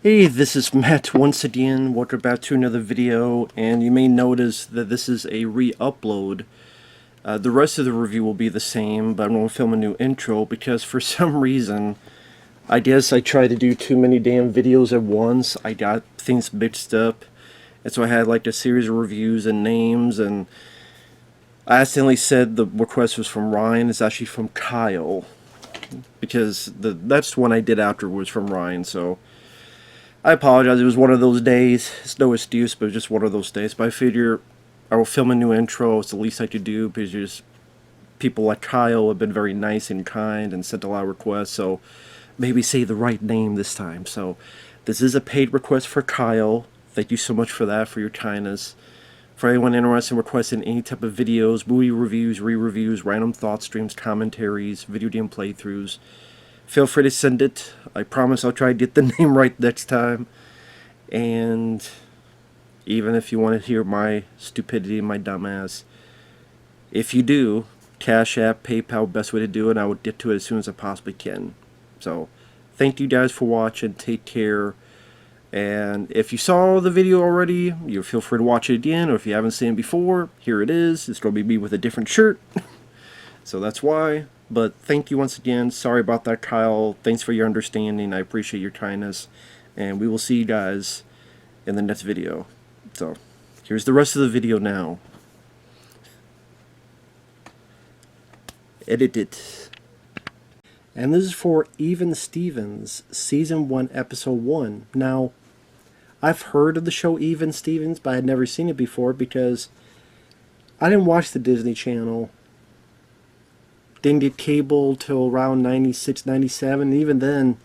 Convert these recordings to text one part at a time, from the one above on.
Hey, this is Matt once again. Welcome back to another video, and you may notice that this is a re-upload. The rest of the review will be the same, but I'm going to film a new intro because for some reason, I guess I tried to do too many damn videos at once. I got things mixed up, and so I had like a series of reviews and names, and I accidentally said the request was from Ryan. It's actually from Kyle, because the next one I did after was from Ryan, so I apologize. It was one of those days. It's no excuse, but just one of those days. But I figure I will film a new intro. It's the least I could do because just people like Kyle have been very nice and kind and sent a lot of requests. So maybe say the right name this time. So this is a paid request for Kyle. Thank you so much for that, for your kindness. For anyone interested in requesting any type of videos, movie reviews, re-reviews, random thought streams, commentaries, video game playthroughs, feel free to send it. I promise I'll try to get the name right next time. And even if you want to hear my stupidity and my dumbass, if you do, Cash App, PayPal, best way to do it. I will get to it as soon as I possibly can. So, thank you guys for watching. Take care. And if you saw the video already, you feel free to watch it again. Or if you haven't seen it before, here it is. It's going to be me with a different shirt. So that's why. But thank you once again. Sorry about that, Kyle. Thanks for your understanding. I appreciate your kindness. And we will see you guys in the next video. So, here's the rest of the video now. Edit it. And this is for Even Stevens, Season 1, Episode 1. Now, I've heard of the show Even Stevens, but I had never seen it before because I didn't watch the Disney Channel. Didn't get cable till around 96, 97. And even then,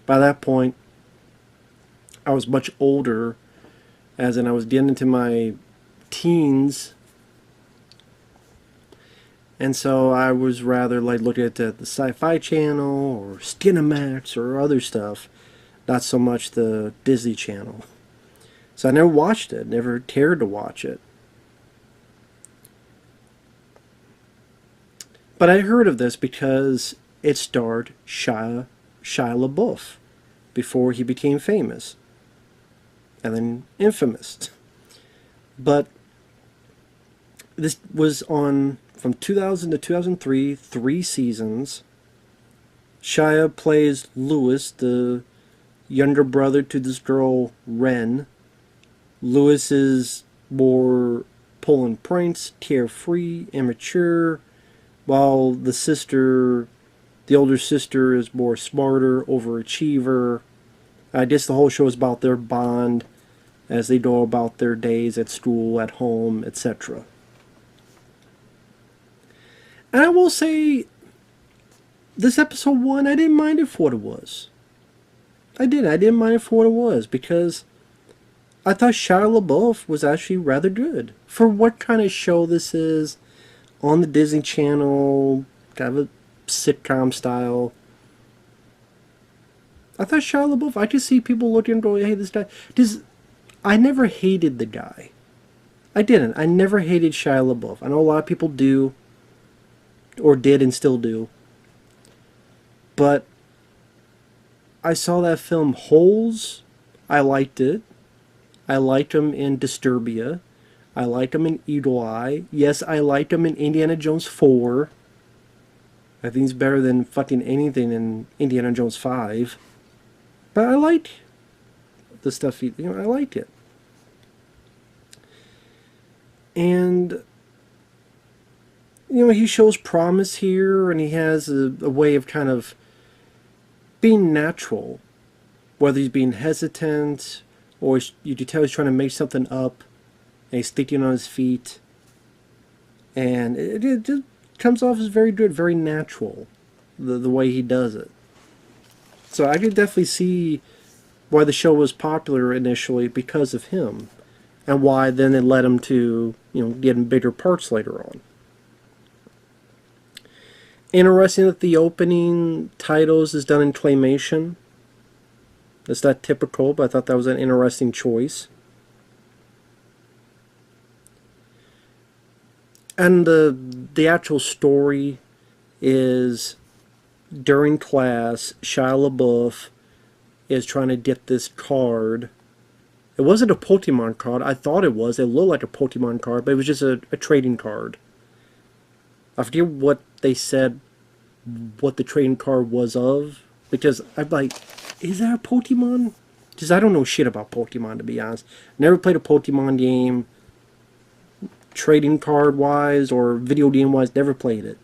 by that point, I was much older, as in I was getting into my teens. And so I was rather like looking at the Sci-Fi Channel or Skinamax or other stuff, not so much the Disney Channel. So I never watched it, never cared to watch it. But I heard of this because it starred Shia LaBeouf before he became famous and then infamous. But this was on from 2000 to 2003, 3 seasons. Shia plays Louis, the younger brother to this girl, Ren. Louis is more pulling pranks, carefree, immature, while the older sister, is more smarter, overachiever. I guess the whole show is about their bond as they go about their days at school, at home, etc. And I will say, this episode 1, I didn't mind it for what it was. I didn't mind it for what it was, because I thought Shia LaBeouf was actually rather good. For what kind of show this is, on the Disney Channel, kind of a sitcom style. I thought Shia LaBeouf, I could see people looking and going, hey, this guy, I never hated the guy. I didn't. I never hated Shia LaBeouf. I know a lot of people do, or did and still do. But I saw that film Holes. I liked it. I liked him in Disturbia. I liked him in Eagle Eye. Yes, I liked him in Indiana Jones 4. I think he's better than fucking anything in Indiana Jones 5. But I liked the stuff I liked it. And he shows promise here, and he has a way of kind of being natural. Whether he's being hesitant, or you can tell he's trying to make something up, and he's thinking on his feet. And it just comes off as very good, very natural, the way he does it. So I could definitely see why the show was popular initially because of him, and why then it led him to, getting bigger parts later on. Interesting that the opening titles is done in claymation. It's not typical, but I thought that was an interesting choice. And the actual story is, during class, Shia LaBeouf is trying to get this card. It wasn't a Pokemon card. I thought it was. It looked like a Pokemon card, but it was just a trading card. I forget what they said, what the trading card was of, because I'm like, is that a Pokemon? Because I don't know shit about Pokemon, to be honest. Never played a Pokemon game, trading card wise or video game wise. Never played it.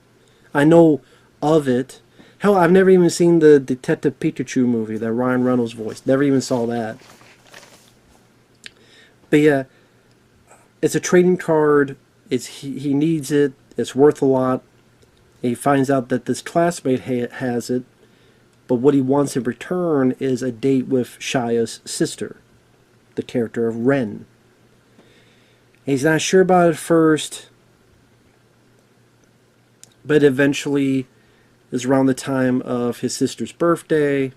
I know of it. Hell, I've never even seen the Detective Pikachu movie that Ryan Reynolds voiced. Never even saw that. But yeah, it's a trading card. He needs it. It's worth a lot. He finds out that this classmate has it, but what he wants in return is a date with Shia's sister, the character of Ren. He's not sure about it first, but eventually is around the time of his sister's birthday. And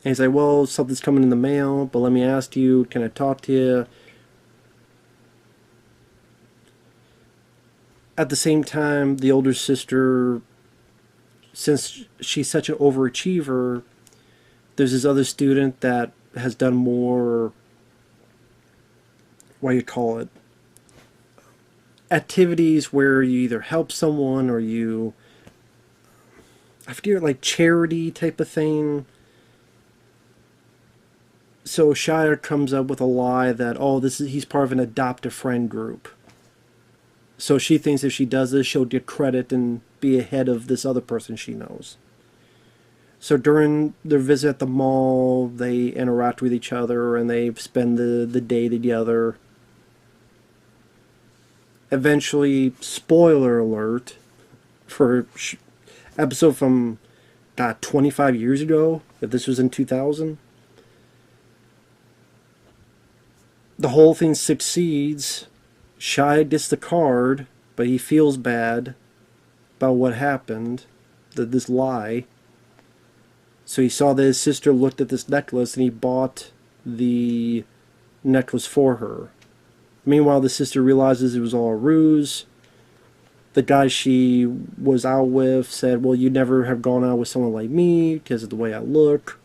he's like, well, something's coming in the mail, but let me ask you, can I talk to you? At the same time, the older sister, since she's such an overachiever, there's this other student that has done more, what do you call it, activities where you either help someone or you, I forget, like charity type of thing. So Shia comes up with a lie that, oh, he's part of an adopt a friend group. So she thinks if she does this, she'll get credit and be ahead of this other person she knows. So during their visit at the mall, they interact with each other and they spend the day together. Eventually, spoiler alert, for episode from, God, 25 years ago, if this was in 2000. The whole thing succeeds. Shia gets the card, but he feels bad about what happened, this lie. So he saw that his sister looked at this necklace and he bought the necklace for her. Meanwhile, the sister realizes it was all a ruse. The guy she was out with said, well, you never have gone out with someone like me because of the way I look.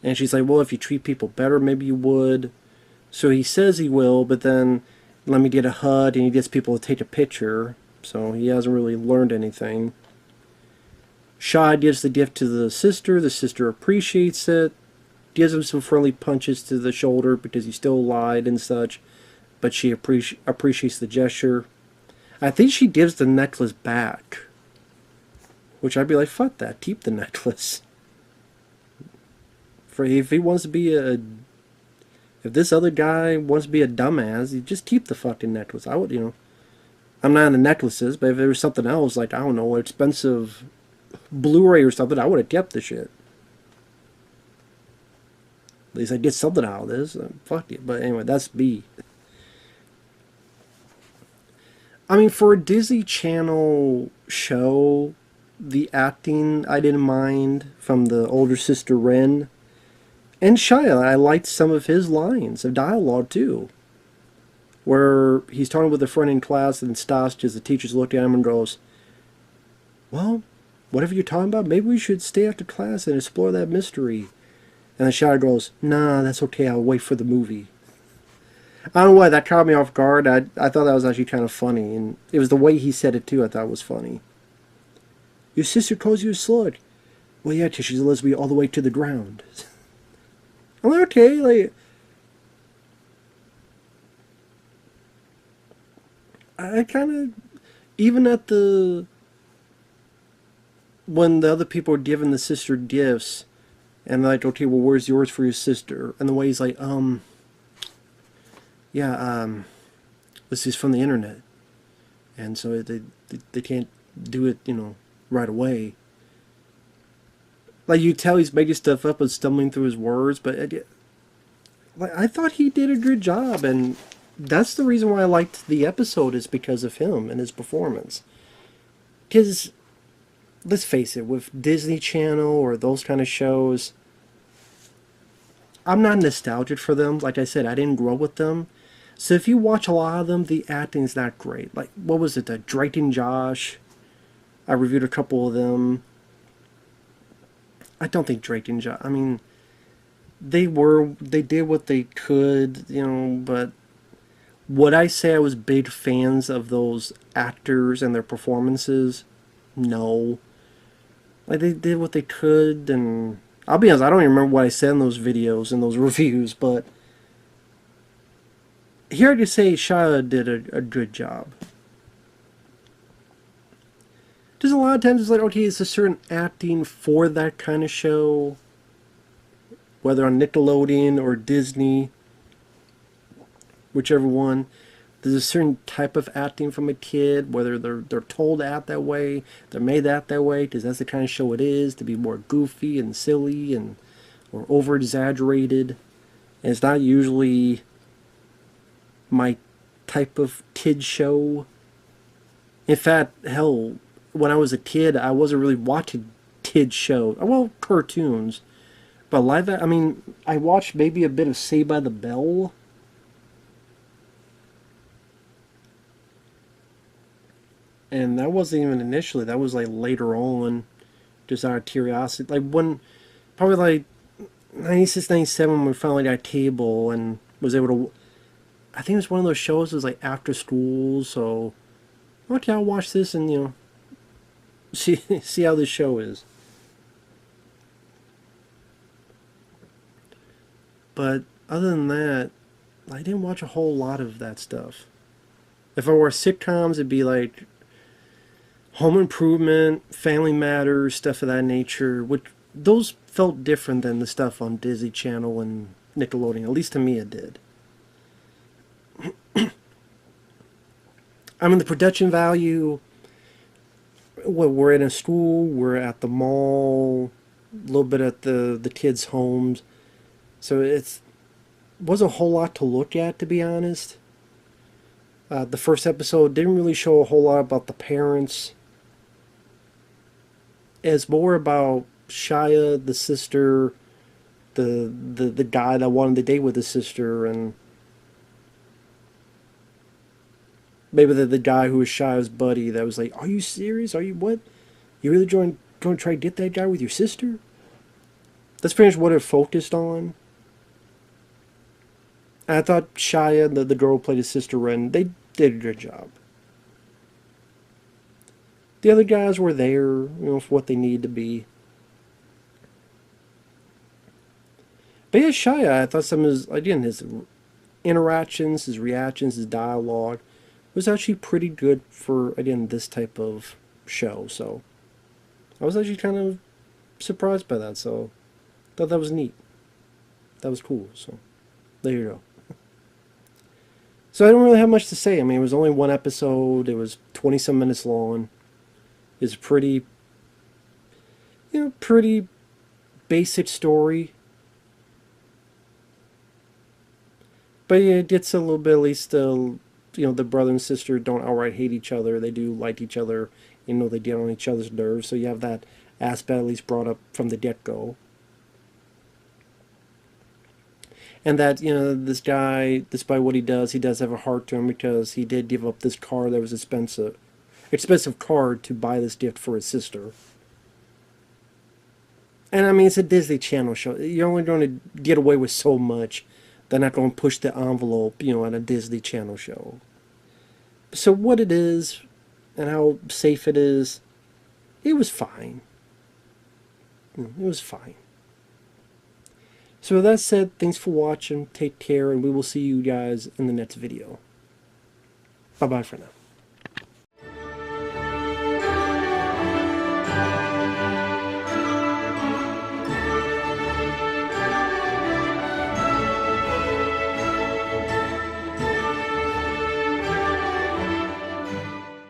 And she's like, well, if you treat people better, maybe you would. So he says he will, but then let me get a HUD, and he gets people to take a picture. So he hasn't really learned anything. Shia gives the gift to the sister appreciates it, gives him some friendly punches to the shoulder because he still lied and such, but she appreciates the gesture. I think she gives the necklace back, which I'd be like, fuck that, keep the necklace. For if he wants to be if this other guy wants to be a dumbass, you just keep the fucking necklace. I would, I'm not into necklaces, but if there was something else, like, I don't know, expensive Blu-ray or something, I would have kept the shit. At least I get something out of this. Fuck it. But anyway, that's B. I mean, for a Disney Channel show, the acting I didn't mind from the older sister Ren. And Shia, I liked some of his lines of dialogue too. Where he's talking with a friend in class and stops because the teacher's looking at him and goes, well, whatever you're talking about, maybe we should stay after class and explore that mystery. And the Shia goes, nah, that's okay, I'll wait for the movie. I don't know why, that caught me off guard. I thought that was actually kind of funny. And it was the way he said it too I thought was funny. Your sister calls you a slut. Well, yeah, because she's a lesbian all the way to the ground. I'm like, okay, like, I kind of, even at when the other people are giving the sister gifts, and they're like, okay, well, where's yours for your sister? And the way he's like, this is from the internet. And so they can't do it, right away. Like, you tell he's making stuff up and stumbling through his words, but I thought he did a good job, and that's the reason why I liked the episode, is because of him and his performance. Because, let's face it, with Disney Channel or those kind of shows, I'm not nostalgic for them. Like I said, I didn't grow up with them. So if you watch a lot of them, the acting's not great. Like, what was it, Drake and Josh? I reviewed a couple of them. I don't think Drake and Josh. I mean, they did what they could, but would I say I was big fans of those actors and their performances? No. Like, they did what they could, and I'll be honest, I don't even remember what I said in those videos and those reviews, but here I just say Shia did a good job. Just a lot of times it's like, okay, it's a certain acting for that kind of show, whether on Nickelodeon or Disney, whichever one. There's a certain type of acting from a kid, whether they're told to act that way, they're made to act that way, because that's the kind of show it is, to be more goofy and silly and or over exaggerated. And it's not usually my type of kid show. In fact, hell, when I was a kid, I wasn't really watching kid shows. Well, cartoons, but live. I mean, I watched maybe a bit of Saved by the Bell. And that wasn't even initially. That was like later on, just out of curiosity. Like when, probably like 96, 97, when we finally got cable and was able to. I think it was one of those shows that was like after school, so okay, I'll watch this and see how this show is. But other than that, I didn't watch a whole lot of that stuff. If I were sitcoms, it'd be like Home Improvement, Family Matters, stuff of that nature, which those felt different than the stuff on Disney Channel and Nickelodeon. At least to me it did. I mean, the production value, we're in a school, we're at the mall, a little bit at the kids' homes. So it wasn't a whole lot to look at, to be honest. The first episode didn't really show a whole lot about the parents. It's more about Shia, the sister, the guy that wanted to date with his sister, and maybe the guy who was Shia's buddy that was like, "Are you serious? Are you what? You really going to try to get that guy with your sister?" That's pretty much what it focused on. And I thought Shia, the girl who played his sister Ren, they did a good job. The other guys were there, for what they needed to be. But yeah, Shia, I thought some of his interactions, his reactions, his dialogue was actually pretty good for, again, this type of show. So I was actually kind of surprised by that. So I thought that was neat. That was cool. So there you go. So I don't really have much to say. I mean, it was only one episode. It was 20-some minutes long. It's pretty, pretty basic story. But yeah, it gets a little bit, at least, the brother and sister don't outright hate each other. They do like each other. They get on each other's nerves. So you have that aspect at least brought up from the get-go. And that, this guy, despite what he does have a heart to him because he did give up this car that was expensive car to buy this gift for his sister. And I mean, it's a Disney Channel show. You're only going to get away with so much. They're not going to push the envelope, at a Disney Channel show. So what it is and how safe it is, it was fine. It was fine. So with that said, thanks for watching, take care, and we will see you guys in the next video. Bye-bye for now.